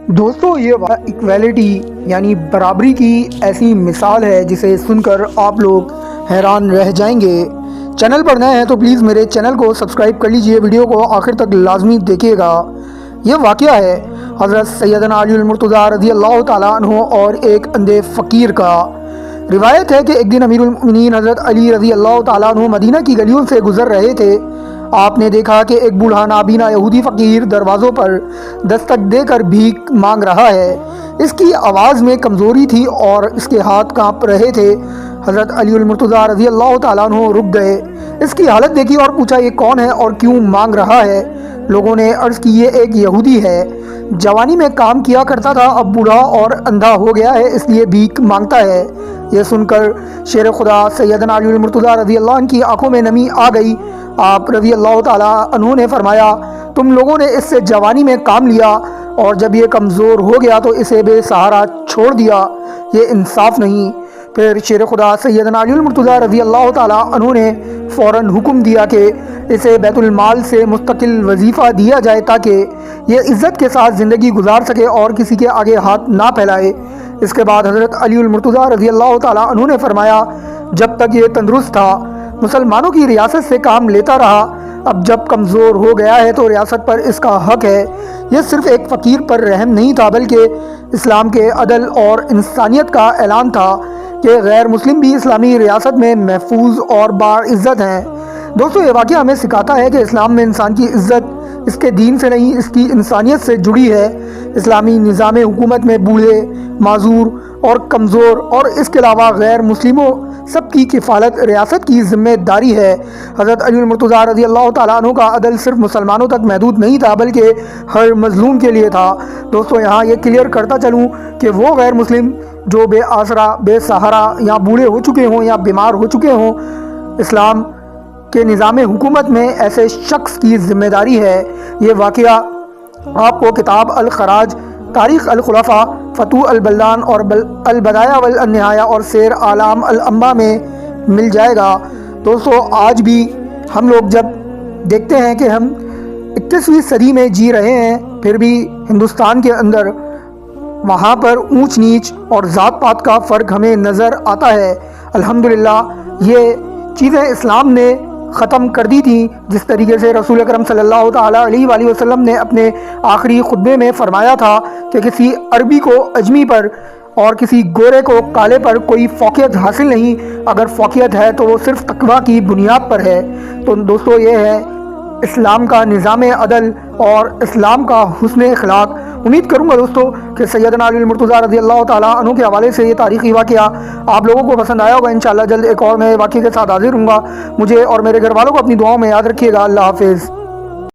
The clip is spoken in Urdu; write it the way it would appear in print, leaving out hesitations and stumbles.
دوستو یہ ایکویلٹی یعنی برابری کی ایسی مثال ہے جسے سن کر آپ لوگ حیران رہ جائیں گے۔ چینل پر نئے ہیں تو پلیز میرے چینل کو سبسکرائب کر لیجئے، ویڈیو کو آخر تک لازمی دیکھیے گا۔ یہ واقعہ ہے حضرت سیدنا علی المرتضیٰ رضی اللہ تعالیٰ عنہ اور ایک اندھے فقیر کا۔ روایت ہے کہ ایک دن امیر المؤمنین حضرت علی رضی اللہ تعالیٰ عنہ مدینہ کی گلیوں سے گزر رہے تھے۔ آپ نے دیکھا کہ ایک بوڑھا نابینا یہودی فقیر دروازوں پر دستک دے کر بھیک مانگ رہا ہے۔ اس کی آواز میں کمزوری تھی اور اس کے ہاتھ کانپ رہے تھے۔ حضرت علی المرتضیٰ رضی اللہ تعالیٰ عنہ رک گئے، اس کی حالت دیکھی اور پوچھا یہ کون ہے اور کیوں مانگ رہا ہے؟ لوگوں نے عرض کی یہ ایک یہودی ہے، جوانی میں کام کیا کرتا تھا، اب بوڑھا اور اندھا ہو گیا ہے اس لیے بھیک مانگتا ہے۔ یہ سن کر شیر خدا سیدنا علی المرتضیٰ رضی اللہ عنہ کی آنکھوں میں نمی آ گئی۔ آپ رضی اللہ تعالیٰ عنہ نے فرمایا تم لوگوں نے اس سے جوانی میں کام لیا اور جب یہ کمزور ہو گیا تو اسے بے سہارا چھوڑ دیا، یہ انصاف نہیں۔ پھر شیر خدا سیدنا علی المرتضیٰ رضی اللہ تعالیٰ عنہ نے فوراً حکم دیا کہ اسے بیت المال سے مستقل وظیفہ دیا جائے تاکہ یہ عزت کے ساتھ زندگی گزار سکے اور کسی کے آگے ہاتھ نہ پھیلائے۔ اس کے بعد حضرت علی المرتضیٰ رضی اللہ تعالیٰ عنہ نے فرمایا جب تک یہ تندرست تھا مسلمانوں کی ریاست سے کام لیتا رہا، اب جب کمزور ہو گیا ہے تو ریاست پر اس کا حق ہے۔ یہ صرف ایک فقیر پر رحم نہیں تھا بلکہ اسلام کے عدل اور انسانیت کا اعلان تھا کہ غیر مسلم بھی اسلامی ریاست میں محفوظ اور باعزت ہیں۔ دوستو یہ واقعہ ہمیں سکھاتا ہے کہ اسلام میں انسان کی عزت اس کے دین سے نہیں اس کی انسانیت سے جڑی ہے۔ اسلامی نظام حکومت میں بوڑھے، معذور اور کمزور اور اس کے علاوہ غیر مسلموں سب کی کفالت ریاست کی ذمہ داری ہے۔ حضرت علی المرتضیٰ رضی اللہ تعالیٰ عنہ کا عدل صرف مسلمانوں تک محدود نہیں تھا بلکہ ہر مظلوم کے لیے تھا۔ دوستو یہاں یہ کلیئر کرتا چلوں کہ وہ غیر مسلم جو بے آسرا، بے سہارا یا بوڑھے ہو چکے ہوں یا بیمار ہو چکے ہوں، اسلام کے نظام حکومت میں ایسے شخص کی ذمہ داری ہے۔ یہ واقعہ آپ کو کتاب الخراج، تاریخ الخلفاء، فتوح البلدان اور البدایہ والنہایہ اور سیر اعلام الانباء میں مل جائے گا۔ دوستو آج بھی ہم لوگ جب دیکھتے ہیں کہ ہم 21ویں صدی میں جی رہے ہیں پھر بھی ہندوستان کے اندر وہاں پر اونچ نیچ اور ذات پات کا فرق ہمیں نظر آتا ہے۔ الحمدللہ یہ چیزیں اسلام نے ختم کر دی تھی، جس طریقے سے رسول اکرم صلی اللہ تعالیٰ علیہ وآلہ وسلم نے اپنے آخری خطبے میں فرمایا تھا کہ کسی عربی کو اجمی پر اور کسی گورے کو کالے پر کوئی فوقیت حاصل نہیں، اگر فوقیت ہے تو وہ صرف تقویٰ کی بنیاد پر ہے۔ تو دوستو یہ ہے اسلام کا نظام عدل اور اسلام کا حسن اخلاق۔ امید کروں گا دوستو کہ سیدنا علی المرتضیٰ رضی اللہ تعالیٰ عنہ کے حوالے سے یہ تاریخی واقعہ آپ لوگوں کو پسند آیا ہوگا۔ انشاءاللہ جلد ایک اور نئے واقعے کے ساتھ حاضر ہوں گا۔ مجھے اور میرے گھر والوں کو اپنی دعاؤں میں یاد رکھیے گا۔ اللہ حافظ۔